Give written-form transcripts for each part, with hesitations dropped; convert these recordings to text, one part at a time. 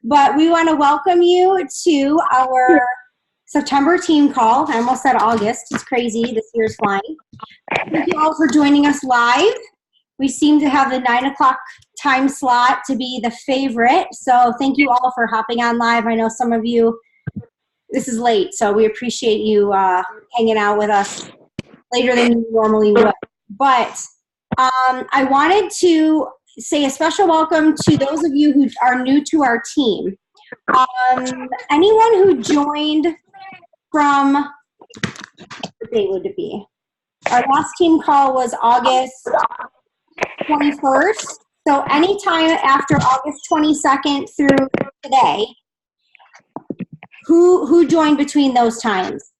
But we want to welcome you to our September team call. I almost said August. It's crazy. This year's flying. Thank you all for joining us live. We seem to have the 9 o'clock time slot to be the favorite. So thank you all for hopping on live. I know some of you, this is late, so we appreciate you hanging out with us later than you normally would. But I wanted to say a special welcome to those of you who are new to our team. Anyone who joined from, what day would it be? Our last team call was August 21st. So anytime after August 22nd through today, who joined between those times?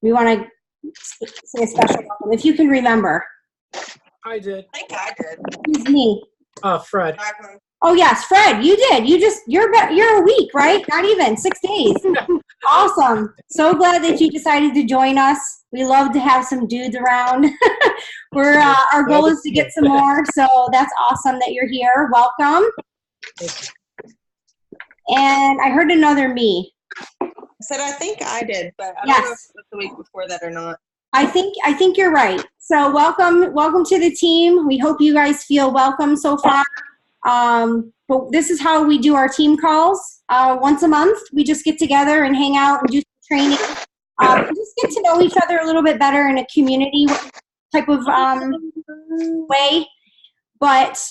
We want to say a special welcome, if you can remember. I did. I think I did. Who's me? Fred. Oh yes, Fred, you did. You're a week, right? Not even 6 days. Awesome. So glad that you decided to join us. We love to have some dudes around. Our goal is to get some more, so that's awesome that you're here. Welcome. And I heard another me. I said I think I did, but I Yes. don't know if it was the week before that or not. I think you're right. So welcome to the team. We hope you guys feel welcome so far. But this is how we do our team calls. Once a month, we just get together and hang out and do some training. And just get to know each other a little bit better in a community type of way. But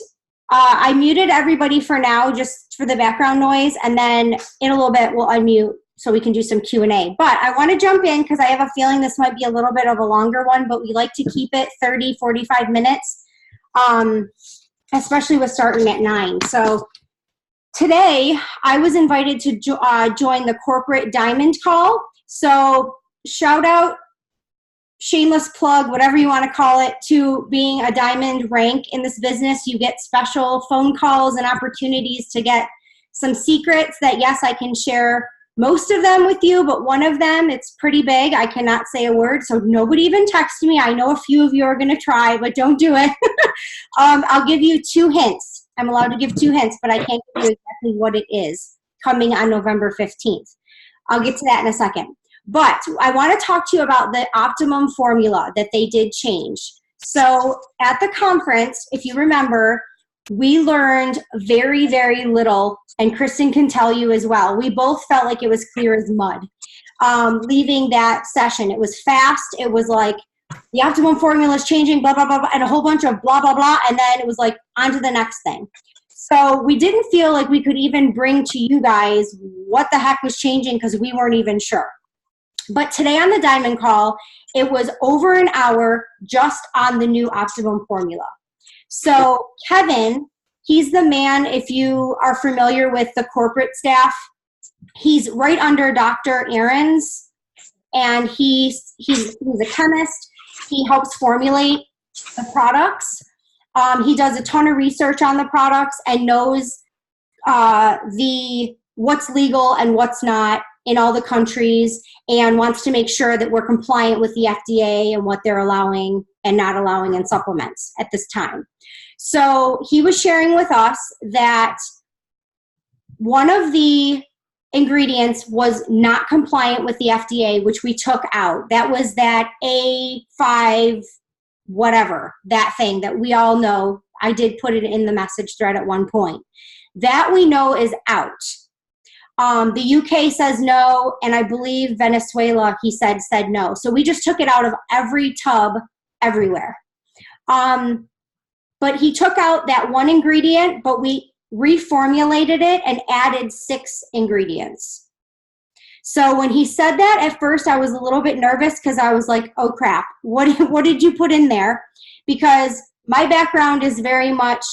I muted everybody for now, just for the background noise, and then in a little bit we'll unmute so we can do some Q&A. But I want to jump in because I have a feeling this might be a little bit of a longer one, but we like to keep it 30, 45 minutes, especially with starting at 9. So today I was invited to join the corporate diamond call. So shout out, shameless plug, whatever you want to call it, to being a diamond rank in this business. You get special phone calls and opportunities to get some secrets that, yes, I can share most of them with you, but one of them, it's pretty big. I cannot say a word, so nobody even text me. I know a few of you are going to try, but don't do it. I'll give you 2 hints. I'm allowed to give 2 hints, but I can't give you exactly what it is coming on November 15th. I'll get to that in a second. But I want to talk to you about the Optimum formula that they did change. So at the conference, if you remember, we learned very, very little, and Kristen can tell you as well. We both felt like it was clear as mud. Leaving that session, it was fast. It was like the Optimum formula is changing, blah, blah, blah, blah, and a whole bunch of blah, blah, blah, and then it was like on to the next thing. So we didn't feel like we could even bring to you guys what the heck was changing because we weren't even sure. But today on the Diamond Call, it was over an hour just on the new Optimum formula. So Kevin, he's the man, if you are familiar with the corporate staff, he's right under Dr. Ahrens, and he's a chemist. He helps formulate the products. He does a ton of research on the products and knows what's legal and what's not in all the countries, and wants to make sure that we're compliant with the FDA and what they're allowing and not allowing in supplements at this time. So he was sharing with us that one of the ingredients was not compliant with the FDA, which we took out. That was that A5 whatever, that thing that we all know. I did put it in the message thread at one point. That we know is out. The UK says no, and I believe Venezuela, he said no. So we just took it out of every tub everywhere. But he took out that one ingredient, but we reformulated it and added 6 ingredients. So when he said that, at first I was a little bit nervous because I was like, oh crap, what did you put in there? Because my background is very much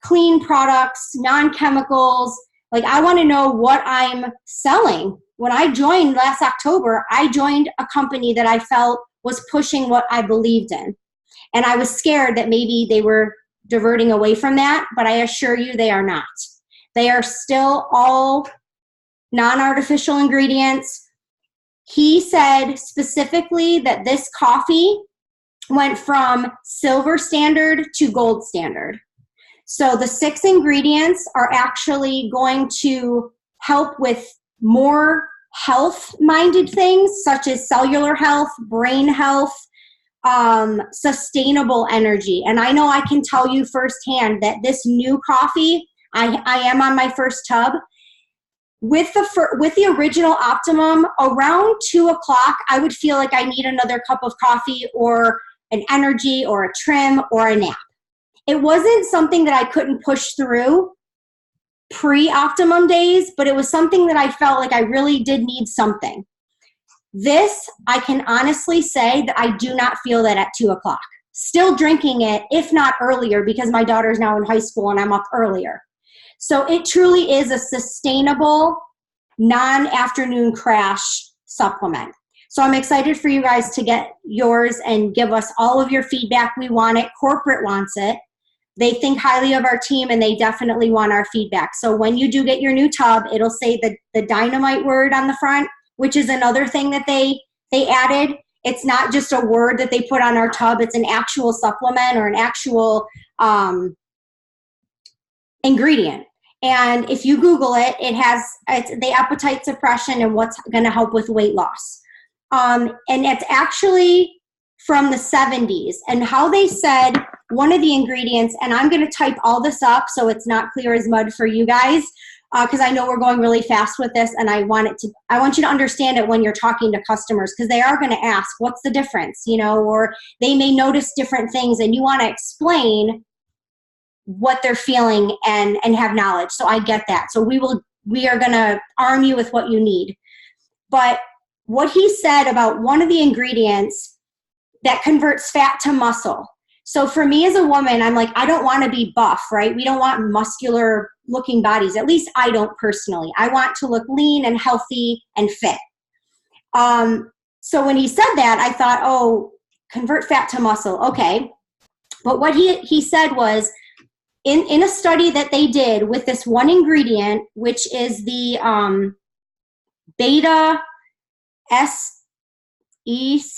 clean products, non-chemicals. Like, I want to know what I'm selling. When I joined last October, I joined a company that I felt was pushing what I believed in. And I was scared that maybe they were diverting away from that, but I assure you they are not. They are still all non-artificial ingredients. He said specifically that this coffee went from silver standard to gold standard. So the 6 ingredients are actually going to help with more health-minded things, such as cellular health, brain health, sustainable energy. And I know I can tell you firsthand that this new coffee, I am on my first tub. With the original Optimum, around 2 o'clock, I would feel like I need another cup of coffee or an energy or a trim or a nap. It wasn't something that I couldn't push through pre-Optimum days, but it was something that I felt like I really did need something. This, I can honestly say that I do not feel that at 2 o'clock. Still drinking it, if not earlier, because my daughter's now in high school and I'm up earlier. So it truly is a sustainable, non-afternoon crash supplement. So I'm excited for you guys to get yours and give us all of your feedback. We want it. Corporate wants it. They think highly of our team, and they definitely want our feedback. So when you do get your new tub, it'll say the dynamite word on the front, which is another thing that they added. It's not just a word that they put on our tub. It's an actual supplement or an actual ingredient. And if you Google it, it's the appetite suppression and what's going to help with weight loss. And it's actually from the 70s. And how they said one of the ingredients, and I'm going to type all this up so it's not clear as mud for you guys, because I know we're going really fast with this, and I want you to understand it when you're talking to customers, because they are going to ask, what's the difference, or they may notice different things, and you want to explain what they're feeling and have knowledge. So I get that. So we are going to arm you with what you need. But what he said about one of the ingredients that converts fat to muscle. So for me as a woman, I'm like, I don't want to be buff, right? We don't want muscular looking bodies. At least I don't personally. I want to look lean and healthy and fit. So when he said that, I thought, oh, convert fat to muscle. Okay. But what he said was, in a study that they did with this one ingredient, which is the beta SECDYS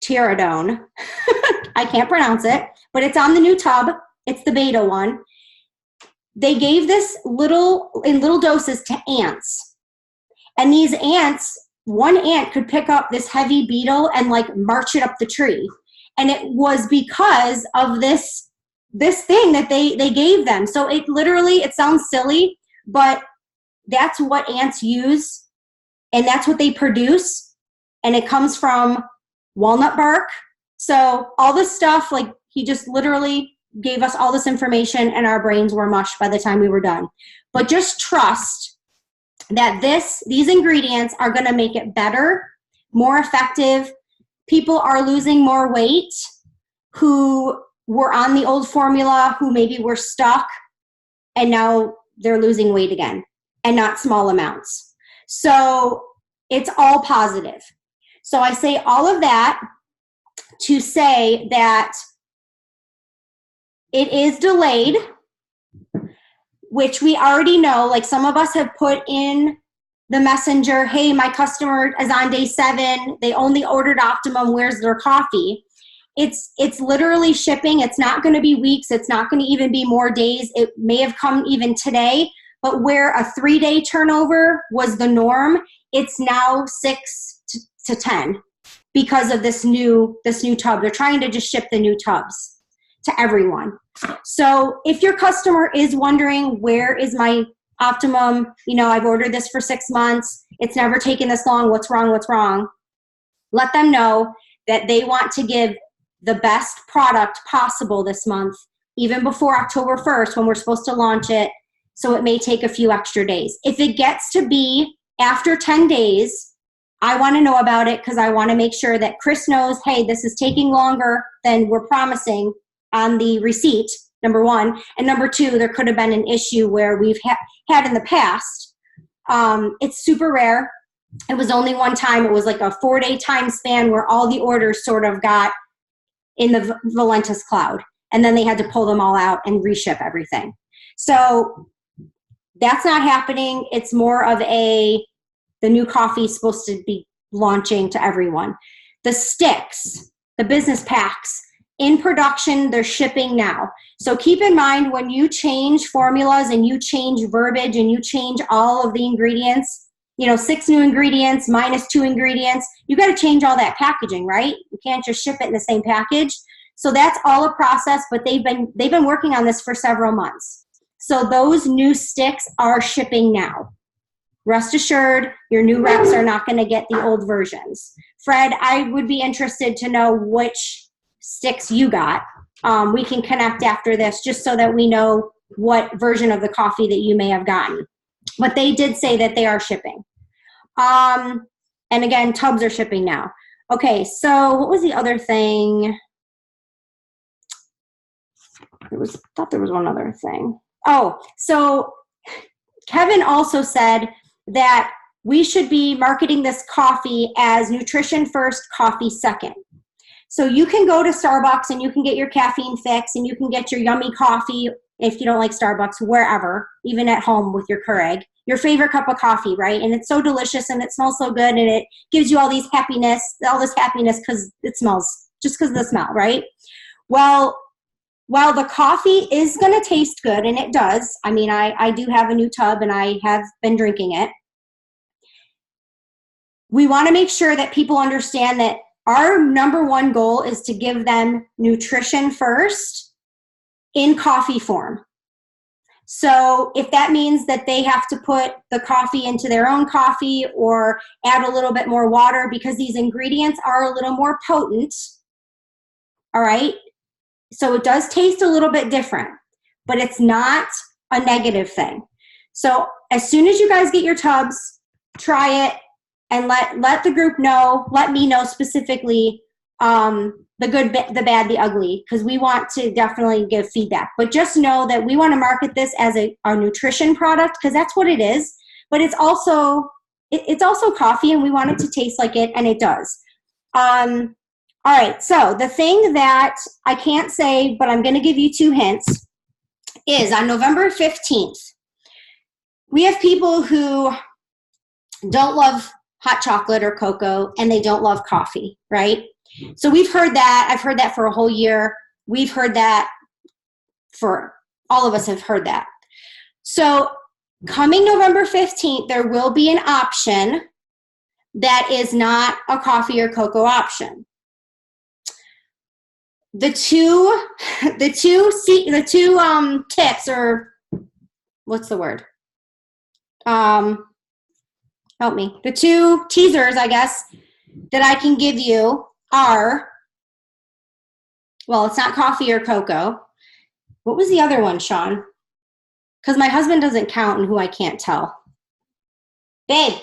pteridone. I can't pronounce it, but it's on the new tub. It's the beta one. They gave this in little doses to ants. And these ants, one ant could pick up this heavy beetle and like march it up the tree. And it was because of this thing that they gave them. So it sounds silly, but that's what ants use, and that's what they produce, and it comes from walnut bark. So all this stuff, like, he just literally gave us all this information, and our brains were mush by the time we were done. But just trust that these ingredients are going to make it better, more effective. People are losing more weight who were on the old formula, who maybe were stuck, and now they're losing weight again, and not small amounts. So it's all positive. So I say all of that to say that it is delayed, which we already know. Like, some of us have put in the messenger, hey, my customer is on day 7. They only ordered Optimum. Where's their coffee? It's literally shipping. It's not going to be weeks. It's not going to even be more days. It may have come even today, but where a 3-day turnover was the norm, it's now 6 to 10 because of this new tub. They're trying to just ship the new tubs to everyone. So if your customer is wondering, where is my Optimum? I've ordered this for 6 months. It's never taken this long. What's wrong? Let them know that they want to give the best product possible this month, even before October 1st, when we're supposed to launch it. So it may take a few extra days. If it gets to be after 10 days, I want to know about it, because I want to make sure that Chris knows, hey, this is taking longer than we're promising on the receipt, number one. And number two, there could have been an issue where we've had in the past. It's super rare. It was only one time. It was like a 4-day time span where all the orders sort of got in the Valentis cloud, and then they had to pull them all out and reship everything. So that's not happening. It's more of the new coffee is supposed to be launching to everyone. The sticks, the business packs, in production, they're shipping now. So keep in mind when you change formulas and you change verbiage and you change all of the ingredients, 6 new ingredients minus 2 ingredients, you got to change all that packaging, right? You can't just ship it in the same package. So that's all a process, but they've been working on this for several months. So those new sticks are shipping now. Rest assured, your new reps are not going to get the old versions. Fred, I would be interested to know which sticks you got. We can connect after this just so that we know what version of the coffee that you may have gotten. But they did say that they are shipping. And again, tubs are shipping now. Okay, so what was the other thing? I thought there was one other thing. Oh, so Kevin also said that we should be marketing this coffee as nutrition first, coffee second. So you can go to Starbucks and you can get your caffeine fix and you can get your yummy coffee if you don't like Starbucks, wherever, even at home with your Keurig, your favorite cup of coffee, right? And it's so delicious and it smells so good and it gives you all this happiness because it smells, just because of the smell, right? Well, while the coffee is going to taste good, and it does, I mean, I do have a new tub and I have been drinking it, we want to make sure that people understand that our number one goal is to give them nutrition first in coffee form. So if that means that they have to put the coffee into their own coffee or add a little bit more water because these ingredients are a little more potent, all right? So it does taste a little bit different, but it's not a negative thing. So as soon as you guys get your tubs, try it and let the group know, let me know specifically the good, the bad, the ugly, because we want to definitely give feedback. But just know that we want to market this as a nutrition product because that's what it is. But it's also coffee, and we want it to taste like it, and it does. All right, so the thing that I can't say, but I'm going to give you 2 hints, is on November 15th, we have people who don't love hot chocolate or cocoa, and they don't love coffee, right? So we've heard that. I've heard that for a whole year. We've heard that all of us have heard that. So coming November 15th, there will be an option that is not a coffee or cocoa option. The two tips, or what's the word? Help me. The 2 teasers, I guess, that I can give you are, well, it's not coffee or cocoa. What was the other one, Sean? Because my husband doesn't count and who I can't tell. Babe.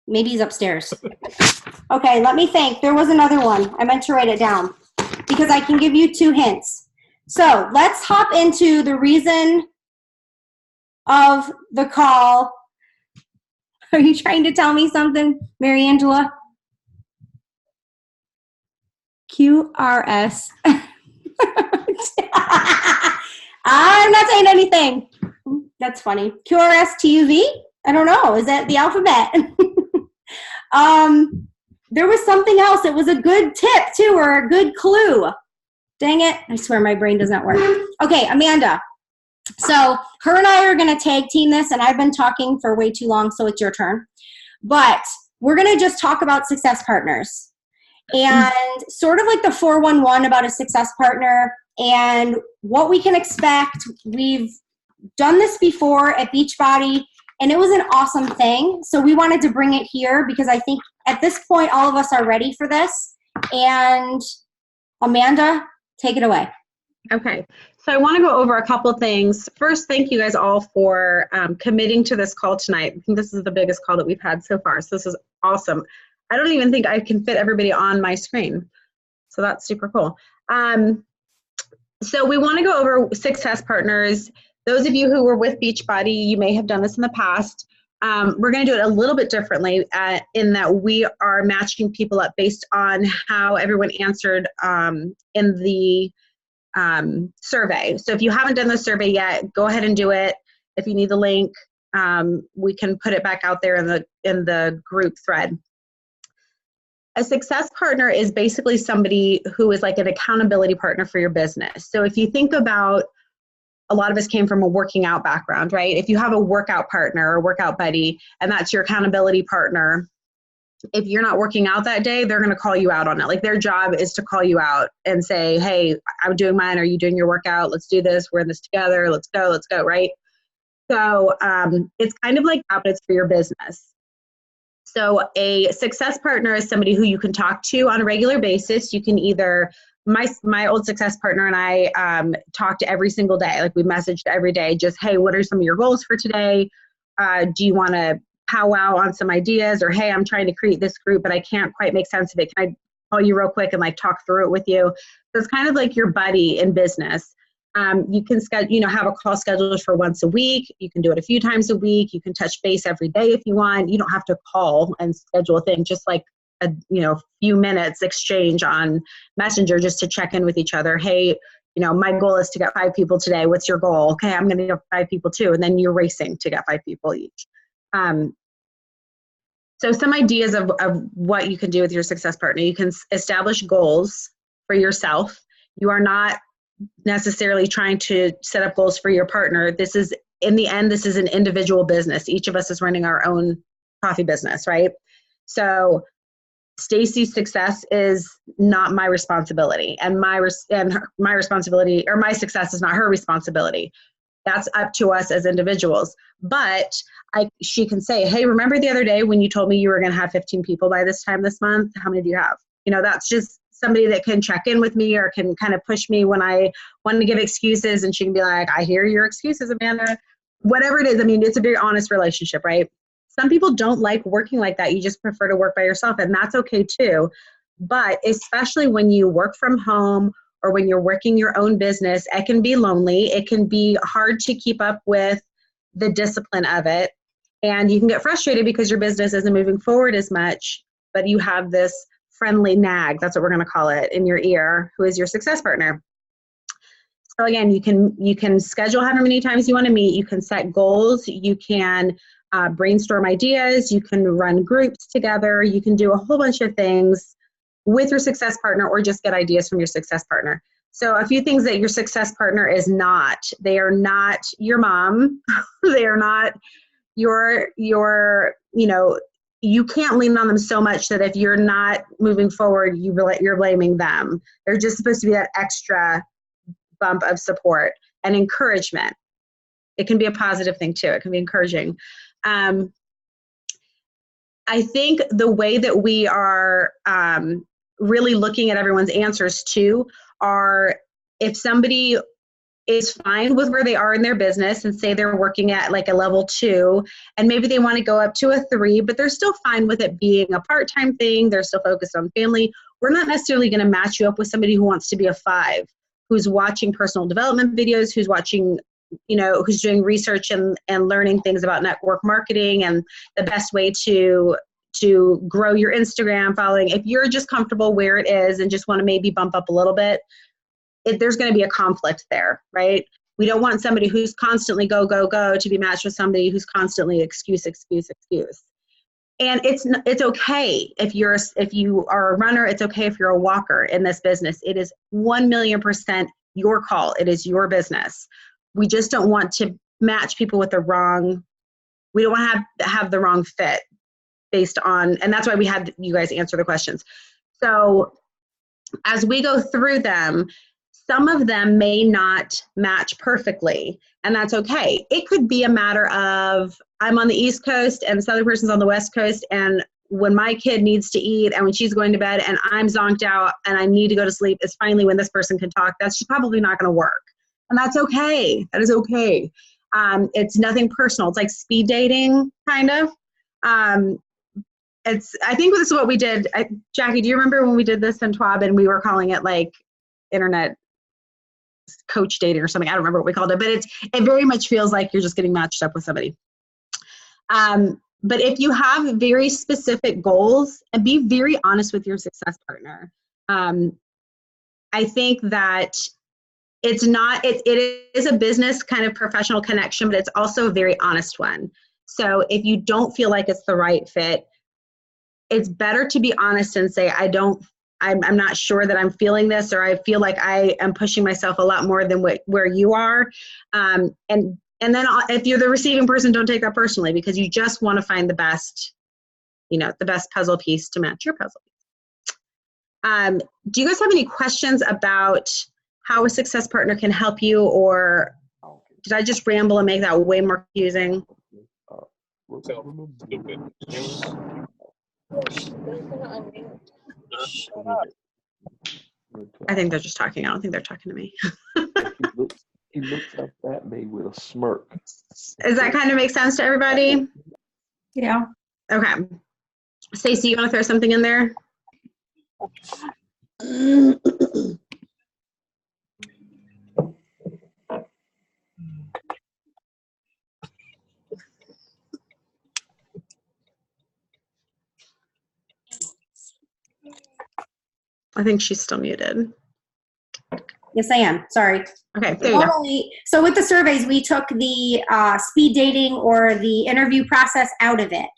Maybe he's upstairs. Okay, let me think. There was another one. I meant to write it down because I can give you 2 hints. So let's hop into the reason of the call. Are you trying to tell me something, Mary Angela? QRS. I'm not saying anything. That's funny. QRS TUV? I don't know. Is that the alphabet? There was something else. It was a good tip, too, or a good clue. Dang it. I swear my brain does not work. Okay, Amanda. So her and I are going to tag team this, and I've been talking for way too long, so it's your turn. But we're going to just talk about success partners and sort of like the 411 about a success partner and what we can expect. We've done this before at Beachbody, and it was an awesome thing. So we wanted to bring it here because I think at this point, all of us are ready for this. And Amanda, take it away. Okay, so I want to go over a couple things. First, thank you guys all for committing to this call tonight. I think this is the biggest call that we've had so far, so this is awesome. I don't even think I can fit everybody on my screen, so that's super cool. So we want to go over success partners. Those of you who were with Beachbody, you may have done this in the past. We're going to do it a little bit differently in that we are matching people up based on how everyone answered in the survey. So if you haven't done the survey yet, go ahead and do it. If you need the link, we can put it back out there in the group thread. A success partner is basically somebody who is like an accountability partner for your business. So if you think about, a lot of us came from a working out background, right? If you have a workout partner or workout buddy, and that's your accountability partner, if you're not working out that day, they're going to call you out on it. Like their job is to call you out and say, hey, I'm doing mine. Are you doing your workout? Let's do this. We're in this together. Let's go, right? So it's kind of like that, but it's for your business. So a success partner is somebody who you can talk to on a regular basis. You can either, my old success partner and I talked every single day. Like we messaged every day, just, hey, what are some of your goals for today? Do you want to powwow on some ideas? Or, hey, I'm trying to create this group, but I can't quite make sense of it. Can I call you real quick and like talk through it with you? So it's kind of like your buddy in business. You can have a call scheduled for once a week. You can do it a few times a week. You can touch base every day if you want. You don't have to call and schedule a thing, just like a few minutes exchange on Messenger just to check in with each other. Hey, my goal is to get 5 people today. What's your goal? Okay, I'm going to get 5 people too. And then you're racing to get 5 people each. So some ideas of what you can do with your success partner. You can establish goals for yourself. You are not necessarily trying to set up goals for your partner. This is, in the end, this is an individual business. Each of us is running our own coffee business, right? So Stacy's success is not my responsibility, and my responsibility, or my success is not her responsibility. That's up to us as individuals. But she can say, hey, remember the other day when you told me you were going to have 15 people by this time this month? How many do you have? That's just somebody that can check in with me or can kind of push me when I want to give excuses, and she can be like, I hear your excuses, Amanda. Whatever it is, I mean, it's a very honest relationship, right? Some people don't like working like that. You just prefer to work by yourself, and that's okay too. But especially when you work from home or when you're working your own business, it can be lonely. It can be hard to keep up with the discipline of it. And you can get frustrated because your business isn't moving forward as much, but you have this friendly nag, that's what we're going to call it, in your ear, who is your success partner. So again, you can schedule however many times you want to meet. You can set goals. You can brainstorm ideas. You can run groups together. You can do a whole bunch of things with your success partner, or just get ideas from your success partner. So a few things that your success partner is not. They are not your mom. They are not your you can't lean on them so much that if you're not moving forward, you're blaming them. They're just supposed to be that extra bump of support and encouragement. It can be a positive thing too. It can be encouraging. I think the way that we are really looking at everyone's answers too are, if somebody is fine with where they are in their business and say they're working at like a level 2, and maybe they want to go up to a 3, but they're still fine with it being a part-time thing. They're still focused on family. We're not necessarily going to match you up with somebody who wants to be a 5, who's watching personal development videos, who's watching, who's doing research and learning things about network marketing and the best way to grow your Instagram following. If you're just comfortable where it is and just want to maybe bump up a little bit, there's going to be a conflict there, right? We don't want somebody who's constantly go, go, go to be matched with somebody who's constantly excuse, excuse, excuse. And it's okay if you are a runner. It's okay if you're a walker in this business. It is 1,000,000% your call. It is your business. We just don't want to match people with the wrong. We don't want to have the wrong fit based on, and that's why we had you guys answer the questions. So as we go through them, some of them may not match perfectly, and that's okay. It could be a matter of, I'm on the East Coast and this other person's on the West Coast, and when my kid needs to eat and when she's going to bed and I'm zonked out and I need to go to sleep is finally when this person can talk. That's just probably not going to work. And that's okay. That is okay. It's nothing personal. It's like speed dating, kind of. I think this is what we did. Jackie, do you remember when we did this in TWAB and we were calling it like internet coach dating or something? I don't remember what we called it, but it very much feels like you're just getting matched up with somebody. But if you have very specific goals, and be very honest with your success partner. I think that it is a business kind of professional connection, but it's also a very honest one. So if you don't feel like it's the right fit, it's better to be honest and say, I'm not sure that I'm feeling this, or I feel like I am pushing myself a lot more than where you are. And then if you're the receiving person, don't take that personally, because you just want to find the best, the best puzzle piece to match your puzzle piece. Do you guys have any questions about how a success partner can help you, or did I just ramble and make that way more confusing? I think they're just talking. I don't think they're talking to me. He looks up at me with a smirk. Does that kind of make sense to everybody? Yeah. Okay. Stacey, you want to throw something in there? I think she's still muted. Yes, I am. Sorry. Okay, there you go. So with the surveys, we took the speed dating or the interview process out of it.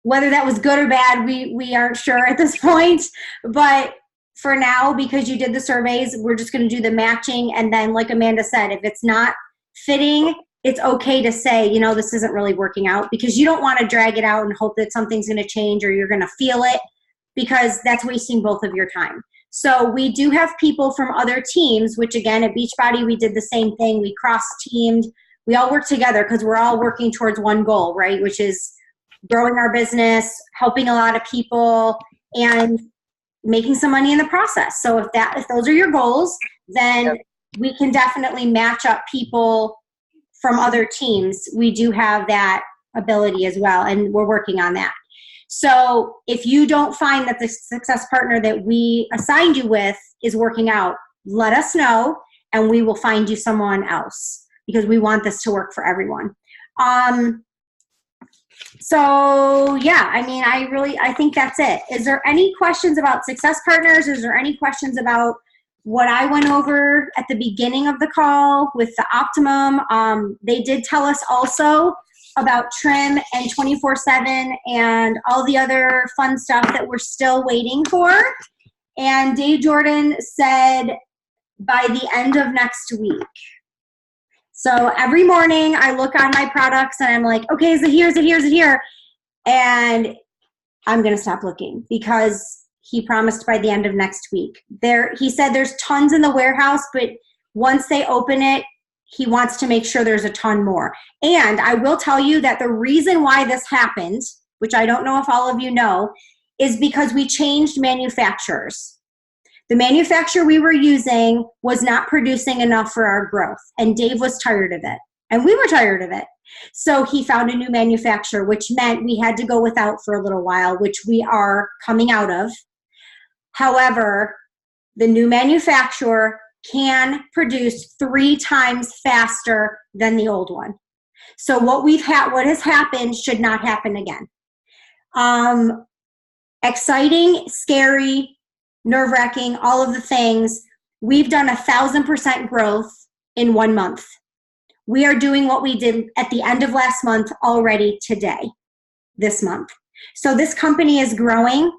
Whether that was good or bad, we aren't sure at this point. But for now, because you did the surveys, we're just going to do the matching. And then, like Amanda said, if it's not fitting, it's okay to say, this isn't really working out, because you don't want to drag it out and hope that something's going to change or you're going to feel it, because that's wasting both of your time. So we do have people from other teams, which again, at Beachbody, we did the same thing. We cross-teamed. We all work together because we're all working towards one goal, right? Which is growing our business, helping a lot of people, and making some money in the process. So if those are your goals, then we can definitely match up people from other teams. We do have that ability as well, and we're working on that. So if you don't find that the success partner that we assigned you with is working out, let us know and we will find you someone else, because we want this to work for everyone. So yeah, I think that's it. Is there any questions about success partners? Is there any questions about what I went over at the beginning of the call with the Optimum? They did tell us also about Trim and 24/7 and all the other fun stuff that we're still waiting for. And Dave Jordan said by the end of next week. So every morning I look on my products and I'm like, okay, is it here? Is it here? Is it here? And I'm going to stop looking, because he promised by the end of next week. He said there's tons in the warehouse, but once they open it, he wants to make sure there's a ton more. And I will tell you that the reason why this happened, which I don't know if all of you know, is because we changed manufacturers. The manufacturer we were using was not producing enough for our growth, and Dave was tired of it, and we were tired of it. So he found a new manufacturer, which meant we had to go without for a little while, which we are coming out of. However, the new manufacturer can produce 3 times faster than the old one. So what has happened should not happen again. Exciting, scary, nerve-wracking, all of the things. We've done 1,000% growth in 1 month. We are doing what we did at the end of last month already today, this month. So this company is growing.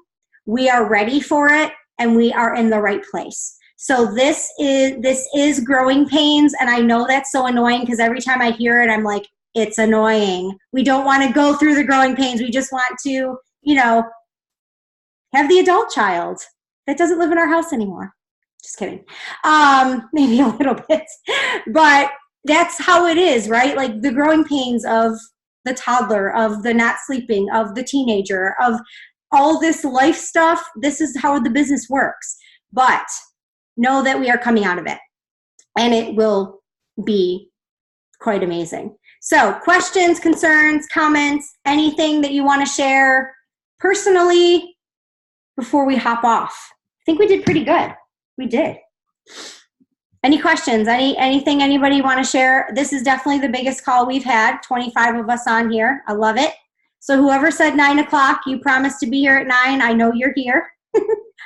We are ready for it, and we are in the right place. So this is growing pains, and I know that's so annoying, because every time I hear it, I'm like, it's annoying. We don't want to go through the growing pains. We just want to, have the adult child that doesn't live in our house anymore. Just kidding. Maybe a little bit. But that's how it is, right? Like the growing pains of the toddler, of the not sleeping, of the teenager, of all this life stuff. This is how the business works. But know that we are coming out of it, and it will be quite amazing. So questions, concerns, comments, anything that you want to share personally before we hop off? I think we did pretty good. We did. Any questions? Anything anybody want to share? This is definitely the biggest call we've had, 25 of us on here. I love it. So whoever said 9 o'clock, you promised to be here at 9. I know you're here.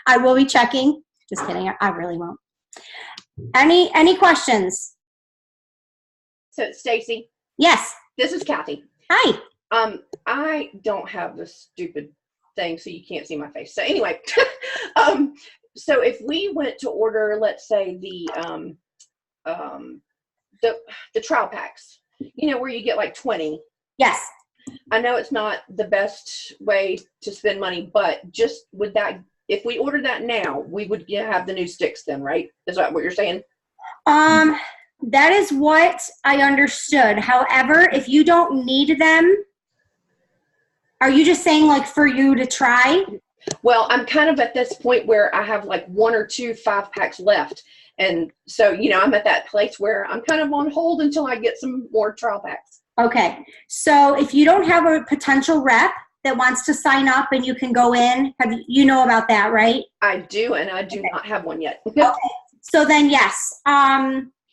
I will be checking. Just kidding. I really won't. Any questions? So Stacy, Yes. this is Kathy. Hi. I don't have this stupid thing, so you can't see my face. So anyway, so if we went to order, let's say the trial packs, where you get like 20. Yes. I know it's not the best way to spend money, but just with that, if we ordered that now, we would have the new sticks then, right? Is that what you're saying? That is what I understood. However, if you don't need them, are you just saying like for you to try? Well, I'm kind of at this point where I have like 1 or 2 5-packs left. And so, I'm at that place where I'm kind of on hold until I get some more trial packs. Okay. So if you don't have a potential rep that wants to sign up and you can go in, you know about that, right? I do, and I do not have one yet. Okay. So then, yes.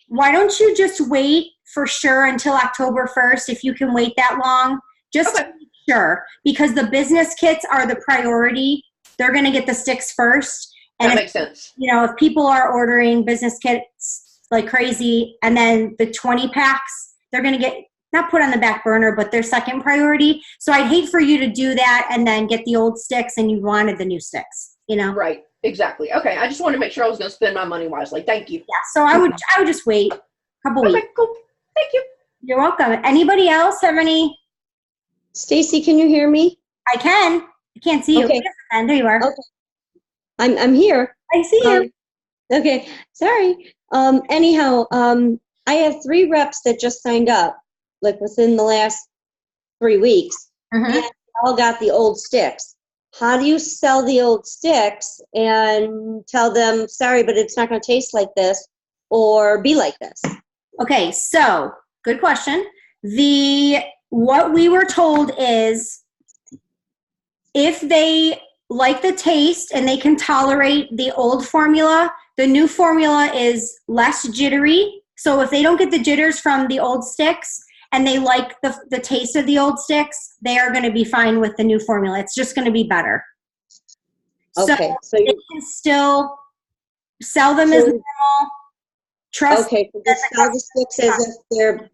Why don't you just wait for sure until October 1st if you can wait that long? Just to make sure, because the business kits are the priority. They're going to get the sticks first. And that makes sense. If people are ordering business kits like crazy and then the 20 packs, they're going to get not put on the back burner, but their second priority. So I'd hate for you to do that and then get the old sticks and you wanted the new sticks, Right. Exactly. Okay. I just wanted to make sure I was going to spend my money wisely. Thank you. Yeah. So I would just wait a couple weeks. Okay, cool. Thank you. You're welcome. Anybody else have any? Stacy, can you hear me? I can. I can't see you. Okay. And there you are. Okay. I'm here. I see you. Okay. Sorry. Anyhow, I have 3 reps that just signed up, like within the last 3 weeks, and they all got the old sticks. How do you sell the old sticks and tell them, sorry, but it's not going to taste like this or be like this? Okay, so good question. What we were told is if they like the taste and they can tolerate the old formula, the new formula is less jittery. So if they don't get the jitters from the old sticks and they like the taste of the old sticks, they are going to be fine with the new formula. It's just going to be better. Okay. So they can still sell them as normal. Trust. Okay, so just sell the sticks as if they're,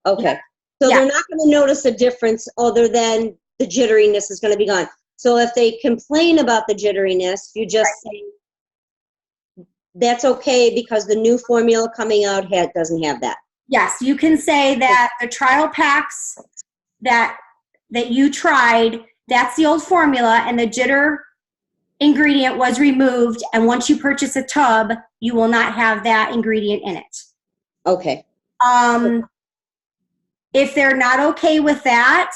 okay. Yeah. So they're not going to notice a difference other than the jitteriness is going to be gone. So if they complain about the jitteriness, you just say, that's okay because the new formula coming out doesn't have that. Yes, you can say that the trial packs that you tried, that's the old formula, and the jitter ingredient was removed, and once you purchase a tub, you will not have that ingredient in it. Okay. If they're not okay with that,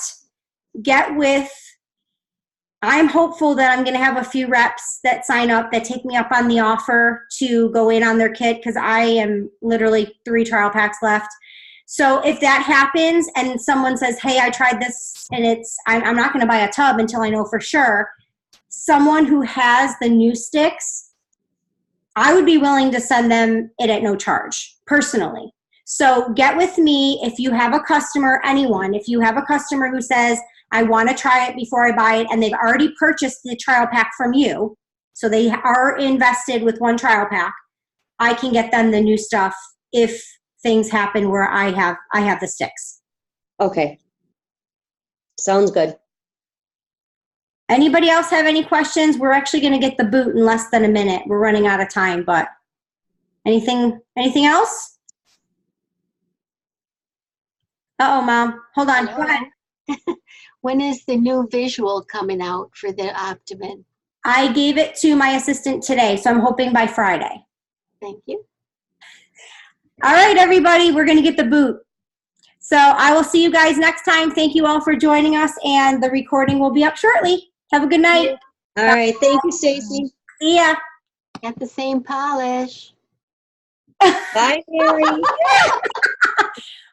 I'm hopeful that I'm going to have a few reps that sign up that take me up on the offer to go in on their kit because I am literally 3 trial packs left. So if that happens and someone says, hey, I tried this and I'm not going to buy a tub until I know for sure, someone who has the new sticks, I would be willing to send them it at no charge, personally. So get with me if you have a customer, if you have a customer who says, I want to try it before I buy it, and they've already purchased the trial pack from you, so they are invested with 1 trial pack, I can get them the new stuff if things happen where I have the sticks. Okay. Sounds good. Anybody else have any questions? We're actually going to get the boot in less than a minute. We're running out of time, but anything else? Uh-oh, Mom. Hold on. Go ahead. When is the new visual coming out for the Optimum? I gave it to my assistant today, so I'm hoping by Friday. Thank you. All right, everybody, we're going to get the boot. So I will see you guys next time. Thank you all for joining us, and the recording will be up shortly. Have a good night. All right. Thank you, Stacy. See ya. Got the same polish. Bye, Mary.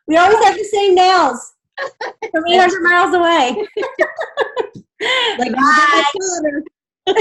We always have the same nails from 800 miles away. Like Bye.